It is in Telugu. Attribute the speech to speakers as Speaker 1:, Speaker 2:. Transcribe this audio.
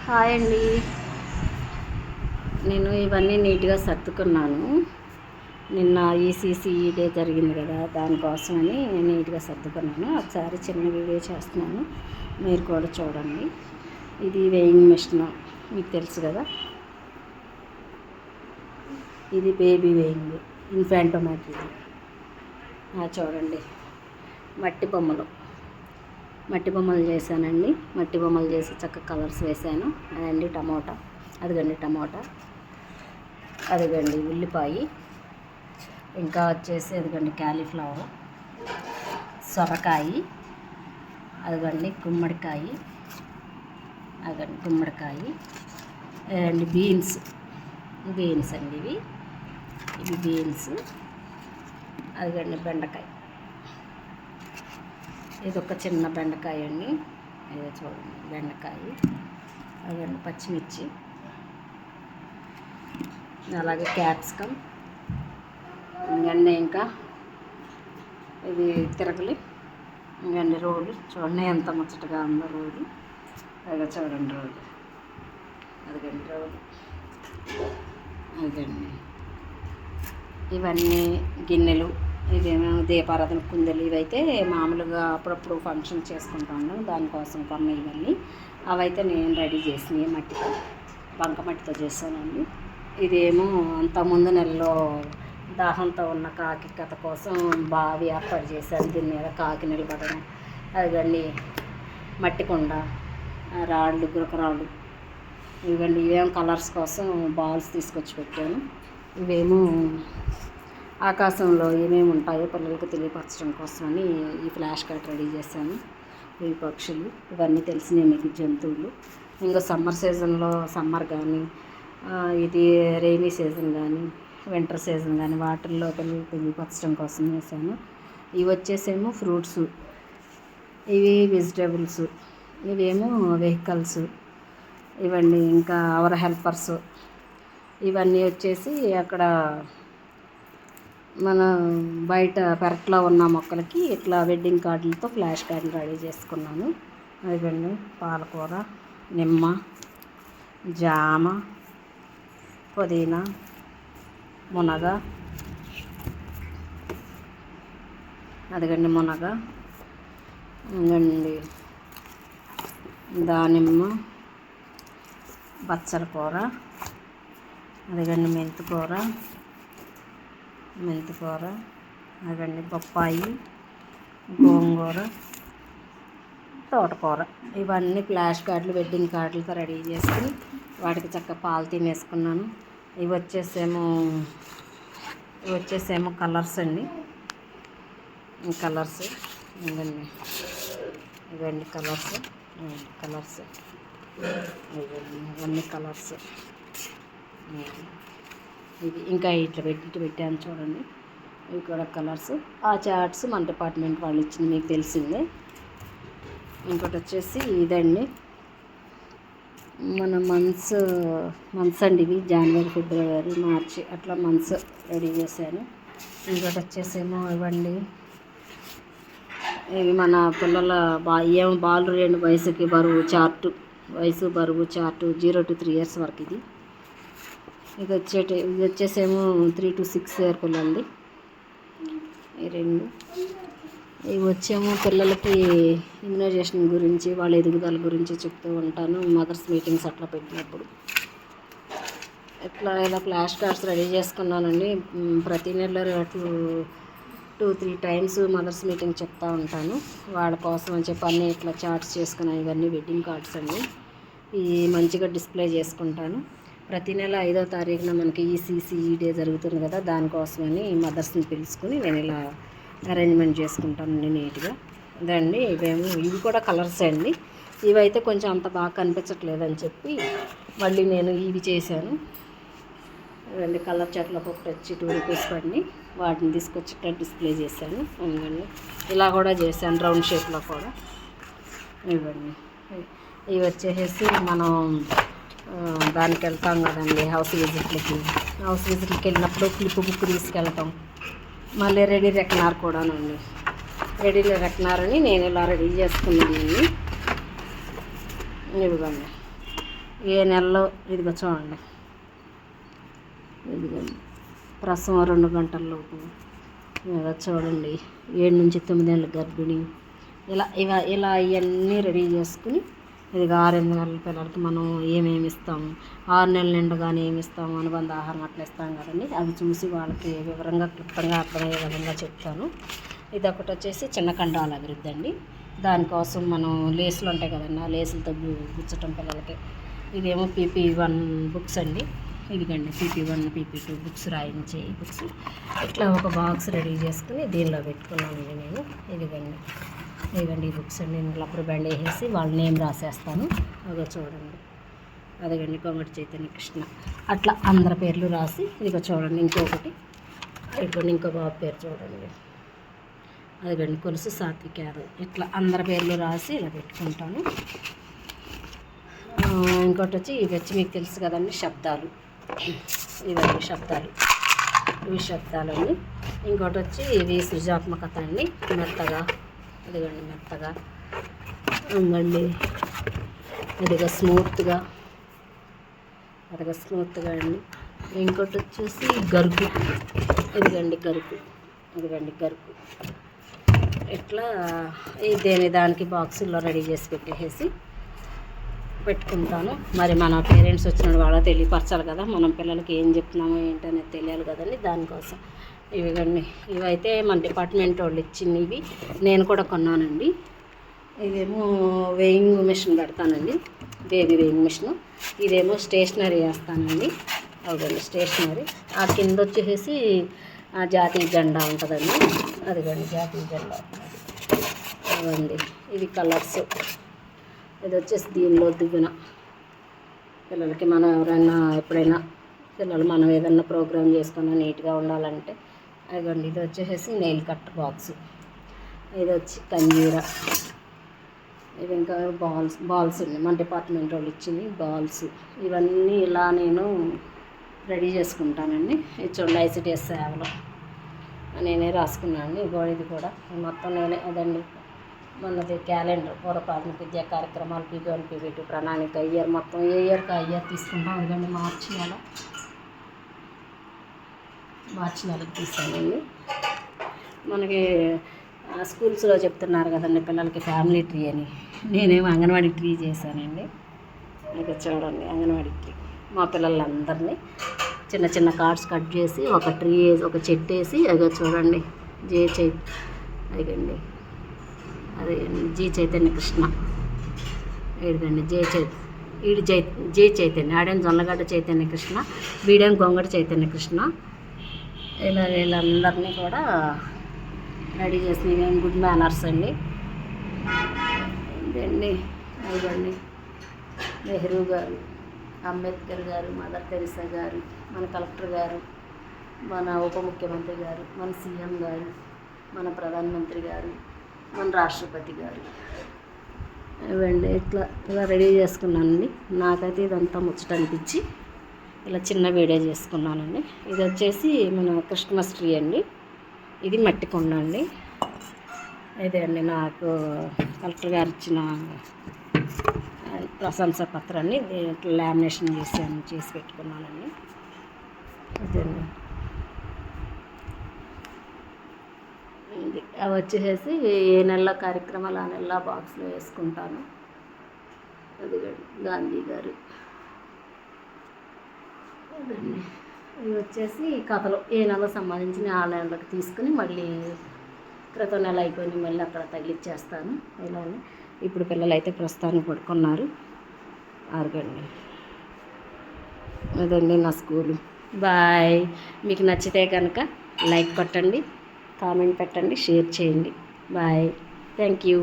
Speaker 1: హాయ్ అండి. నేను ఇవన్నీ నీట్గా సర్దుకున్నాను. నిన్న ఈసీసీ డే జరిగింది కదా, దానికోసమని నీట్గా సర్దుకున్నాను. ఒకసారి చిన్న వీడియో చేస్తున్నాను, మీరు కూడా చూడండి. ఇది వేయింగ్ మిషన్, మీకు తెలుసు కదా. ఇది బేబీ వేయింగ్ ఇన్ఫాంటోమాటిక్. చూడండి, మట్టి బొమ్మలు చేశానండి. మట్టి బొమ్మలు చేసి చక్కగా కలర్స్ వేసాను. అదండి టమోటా, టమోటా, అదిగండి ఉల్లిపాయ, ఇంకా వచ్చేసి అదిగండి క్యాలీఫ్లవర్, సొరకాయ, అదిగండి గుమ్మడికాయ, అండి బీన్స్ అండి, ఇవి బీన్స్, అదిగండి బెండకాయ, ఇది ఒక చిన్న బెండకాయ అండి, ఇదే చూడండి బెండకాయ, అదండి పచ్చిమిర్చి, అలాగే క్యాప్సికమ్, ఇంకా ఇది తిరగలి, ఇంకండి రోలు చూడండి ఎంత ముచ్చటగా ఉందో రోలు. అదే చూడండి రోలు, అదిగండి రోలు, అదండి ఇవన్నీ గిన్నెలు, ఇవేమో దీపారాధన కుందెలు. ఇవైతే మామూలుగా అప్పుడప్పుడు ఫంక్షన్ చేసుకుంటాను, దానికోసం కొన్న ఇవన్నీ. అవైతే నేను రెడీ చేసినవి మట్టితో, బంకమట్టితో చేశానండి. ఇదేమో అంతకుముందు నెలలో దాహంతో ఉన్న కాకి కథ కోసం బావి ఏర్పాటు చేశాను. దీని మీద కాకి నిలబడడం, అదిగండి మట్టి కొండ, రాళ్ళు, గురకరాళ్ళు, ఇవన్నీ ఇవేమో కలర్స్ కోసం బాల్స్ తీసుకొచ్చి పెట్టాను. ఇవేమో ఆకాశంలో ఏమేమి ఉంటాయో పిల్లలకు తెలియపరచడం కోసమని ఈ ఫ్లాష్ కార్డ్ రెడీ చేశాను. ఇవి పక్షులు, ఇవన్నీ తెలిసినవి మీకు, జంతువులు. ఇంకా సమ్మర్ సీజన్లో సమ్మర్ కానీ, ఇది రైనీ సీజన్ కానీ, వింటర్ సీజన్ కానీ, వాటిల్లో పిల్లలకు తెలియపరచడం కోసం వేసాను. ఇవి వచ్చేసేమో ఫ్రూట్స్, ఇవి వెజిటేబుల్స్, ఇవేమో వెహికల్స్, ఇవన్నీ ఇంకా అవర్ హెల్పర్స్. ఇవన్నీ వచ్చేసి అక్కడ మన బయట పెరట్లో ఉన్న మొక్కలకి ఇట్లా వెడ్డింగ్ కార్డులతో ఫ్లాష్ కార్డులు రెడీ చేసుకున్నాను. ఇవన్నీ పాలకూర, నిమ్మ, జామ, పుదీనా, మునగ, అదిగండి మునగ, ఇంకండి దానిమ్మ, బచ్చల కూర, అదిగండి మెంతికూర, అదండి బొప్పాయి, గోంగూర, తోటకూర. ఇవన్నీ ఫ్లాష్ కార్డులు, వెడ్డింగ్ కార్డులతో రెడీ చేసుకుని వాటికి చక్కగా పాలు వేసుకున్నాను. ఇవి వచ్చేసేమో కలర్స్ అండి, కలర్స్, ఇవన్నీ కలర్స్, ఇవన్నీ కలర్స్. ఇది ఇంకా ఇట్లా పెట్టాను చూడండి, ఇవి కూడా కలర్స్. ఆ చార్ట్స్ మన డిపార్ట్మెంట్ వాళ్ళు ఇచ్చింది, మీకు తెలిసిందే. ఇంకోటి వచ్చేసి ఇదండి మన మంత్స్ అండి, ఇవి జనవరి, ఫిబ్రవరి, మార్చి అట్లా మంత్స్ రెడీ చేశాను. ఇంకోటి వచ్చేసేమో ఇవ్వండి, ఇవి మన పిల్లల బాలు రెండు వయసుకి బరువు చార్టు, బరువు చార్టు 0 to 3 years వరకు. ఇది వచ్చేసేమో 3 to 6 year పిల్లలండి. ఈ రెండు ఇవి వచ్చేమో పిల్లలకి ఇమ్యునైజేషన్ గురించి, వాళ్ళ ఎదుగుదల గురించి చెప్తూ ఉంటాను మదర్స్ మీటింగ్స్ అట్లా పెట్టినప్పుడు. ఇలా ఫ్లాష్ కార్డ్స్ రెడీ చేసుకున్నానండి. ప్రతి నెలలో 2-3 times మదర్స్ మీటింగ్ చెప్తూ ఉంటాను వాళ్ళ కోసం అని చెప్పి. అన్నీ ఇట్లా చార్ట్స్ చేసుకున్నాను. ఇవన్నీ వెడ్డింగ్ కార్డ్స్ అండి. ఇవి మంచిగా డిస్ప్లే చేసుకుంటాను. ప్రతి నెల 5వ తారీఖున మనకి ఈసీసీ డే జరుగుతుంది కదా, దానికోసమని మదర్స్ని పిలుచుకుని నేను ఇలా అరేంజ్మెంట్ చేసుకుంటానండి నీట్గా. ఇదండి ఇవి కూడా కలర్స్ అండి. ఇవైతే కొంచెం అంత బాగా కనిపించట్లేదని చెప్పి మళ్ళీ నేను ఇవి చేశాను. ఇవన్నీ కలర్ చార్ట్లోకి ఒకటి వచ్చి 2 rupees పడి వాటిని తీసుకొచ్చి డిస్ప్లే చేశాను. ఇవ్వండి ఇలా కూడా చేశాను, రౌండ్ షేప్లో కూడా. ఇవ్వండి ఇవి వచ్చేసి మనం దానికి వెళ్తాం కదండి, హౌస్ విజిట్లకి వెళ్ళినప్పుడు క్లిప్ బుక్ తీసుకెళ్తాం. మళ్ళీ రెడీ రెక్నార్ కూడానండి. రెడీ రెక్నార్ అని నేను ఇలా రెడీ చేసుకున్నానండి. ఇదిగోండి ఏ నెలలో ఇదిగో చూడండి, ఇదిగోండి ప్రసవం 2 గంటల్లోపు, ఇదిగో చూడండి 7 నుంచి 9 ఏళ్ళ గర్భిణి, ఇలా ఇవన్నీ రెడీ చేసుకుని ఇదిగో 6-8 నెలల పిల్లలకి మనం ఏమేమి ఇస్తాము, 6 నెలల నిండగానే ఏమి ఇస్తాము, అనుబంధ ఆహారం అట్లా ఇస్తాం కదండి. అవి చూసి వాళ్ళకి వివరంగా క్లుప్తంగా అర్థమయ్యే విధంగా చెప్తాను. ఇది ఒకటి వచ్చేసి చిన్న కండరాల అభివృద్ధి అండి. దానికోసం మనం లేసులు ఉంటాయి కదండి, ఆ లేసులతో గుచ్చటం పిల్లలకి. ఇదేమో PP1 బుక్స్ అండి. ఇదిగండి PP1 PP2 బుక్స్ రాయించే బుక్స్. ఇట్లా ఒక బాక్స్ రెడీ చేసుకుని దీనిలో పెట్టుకున్నానండి నేను. ఇదిగండి ఈ బుక్స్ అండి. ఇందులో అప్పుడు బండి వేసేసి వాళ్ళ నేమ్ రాసేస్తాను. అదో చూడండి, అదిగండి కొంగటి చైతన్య కృష్ణ. అట్లా అందరి పేర్లు రాసి ఇదిగో చూడండి, ఇంకొకటి ఇదిగోండి ఇంకో బాబు పేరు చూడండి, అదిగండి కొలుసు సాత్విక యాదవ్. ఇట్లా అందరి పేర్లు రాసి ఇలా పెట్టుకుంటాను. ఇంకోటి వచ్చి ఇవి వచ్చి మీకు తెలుసు కదండి, శబ్దాలు. ఇవన్నీ శబ్దాలు, ఇవి శబ్దాలండి. ఇంకోటి వచ్చి ఇది సృజనాత్మకత అండి. మెత్తగా, ఇదిగండి మెత్తగా అండి, ఇదిగా స్మూత్గా, స్మూత్గా అండి. ఇంకోటి వచ్చేసి గరుకు, ఇదిగండి గరుకు, గరుకు. ఇట్లా దానికి బాక్సుల్లో రెడీ చేసి పెట్టేసి పెట్టుకుంటాను. మరి మన పేరెంట్స్ వచ్చిన వాళ్ళ తెలియపరచాలి కదా, మనం పిల్లలకి ఏం చెప్తున్నామో ఏంటనేది తెలియాలి కదండి. దానికోసం ఇవైతే మన డిపార్ట్మెంట్ వాళ్ళు ఇచ్చినవి, నేను కూడా కొన్నానండి. ఇదేమో వేయింగ్ మిషన్ పెడతానండి, బేబీ వేయింగ్ మిషన్. ఇదేమో స్టేషనరీ వేస్తానండి, అదండి స్టేషనరీ. ఆ కింద వచ్చేసి జాతీయ జెండా ఉంటుందండి, అదిగండి జాతీయ జెండా. అవండి ఇవి కలర్స్. ఇది వచ్చేసి దీనిలో దిగున పిల్లలకి మనం ఎవరైనా ఎప్పుడైనా మనం ఏదైనా ప్రోగ్రామ్ చేసుకున్నా నీట్గా ఉండాలంటే అదిగోండి. ఇది వచ్చేసి నెయిల్ కట్ బాక్స్. ఇది వచ్చి కంజీరా. ఇది ఇంకా బాల్స్ ఉన్నాయి, మన డిపార్ట్మెంట్ వాళ్ళు ఇచ్చింది బాల్స్. ఇవన్నీ ఇలా నేను రెడీ చేసుకుంటానండి. ఇది చూడండి ICDS సేవలో నేనే రాసుకున్నాను. ఇది కూడా మొత్తం నేనే. అదండి మనది క్యాలెండర్, పూర్వ ప్రాథమిక విద్యా కార్యక్రమాలు PP1 PP2 ప్రణాళిక. ఇయర్ మొత్తం ఏ ఇయర్కి ఆ ఇయర్ తీసుకుంటాం. అదిగండి మార్చి నెలకు తీసానండి. మనకి స్కూల్స్లో చెప్తున్నారు కదండి పిల్లలకి ఫ్యామిలీ ట్రీ అని, నేనేమో అంగన్వాడీ ట్రీ చేశానండి. ఇక చూడండి అంగన్వాడీ ట్రీ. మా పిల్లలందరినీ చిన్న చిన్న కార్డ్స్ కట్ చేసి ఒక ట్రీ వేసి, ఒక చెట్టు వేసి, అదిగో చూడండి అదిగండి అదే జీ చైతన్య కృష్ణ. ఏడుదండి జే చైతన్య. ఆడేం జొన్నగడ్డ చైతన్య కృష్ణ, బీడేం గొంగడి చైతన్య కృష్ణ. వీళ్ళందరినీ కూడా రెడీ చేసినవి. గుడ్ మేనర్స్ అండి. ఇదండి అదిగండి నెహ్రూ గారు, అంబేద్కర్ గారు, మదర్ తెరిసా గారు, మన కలెక్టర్ గారు, మన ఉప ముఖ్యమంత్రి గారు, మన సీఎం గారు, మన ప్రధానమంత్రి గారు, మన రాష్ట్రపతి గారు. ఇవండి ఇలా రెడీ చేసుకున్నానండి. నాకైతే ఇదంతా ముచ్చట అనిపించి ఇలా చిన్న వీడియో చేసుకున్నానండి. ఇది వచ్చేసి మన క్రిస్మస్ ట్రీ అండి. ఇది మట్టి కొండ అండి. ఇదే అండి నాకు కలెక్టర్ గారు ఇచ్చిన ప్రశంసా పత్రాన్ని లామినేషన్ చేసి పెట్టుకున్నానండి. అదండి అవి వచ్చేసి ఏ నెల కార్యక్రమాలు ఆ నెల బాక్స్లో వేసుకుంటాను. అది గాంధీ గారు. అదండి ఇవి వచ్చేసి కథలు ఏ నెలకు సంబంధించిన ఆ నెలలకు తీసుకుని మళ్ళీ క్రితం నెల అయిపోయింది మళ్ళీ అక్కడ తగిలిచ్చేస్తాను. ఇలానే ఇప్పుడు పిల్లలు అయితే ప్రస్తుతానికి పడుకున్నారు. ఆరుగండి. అదండి నా స్కూలు. బాయ్. మీకు నచ్చితే కనుక లైక్ కొట్టండి, కామెంట్ పెట్టండి, షేర్ చేయండి. బాయ్. Thank you.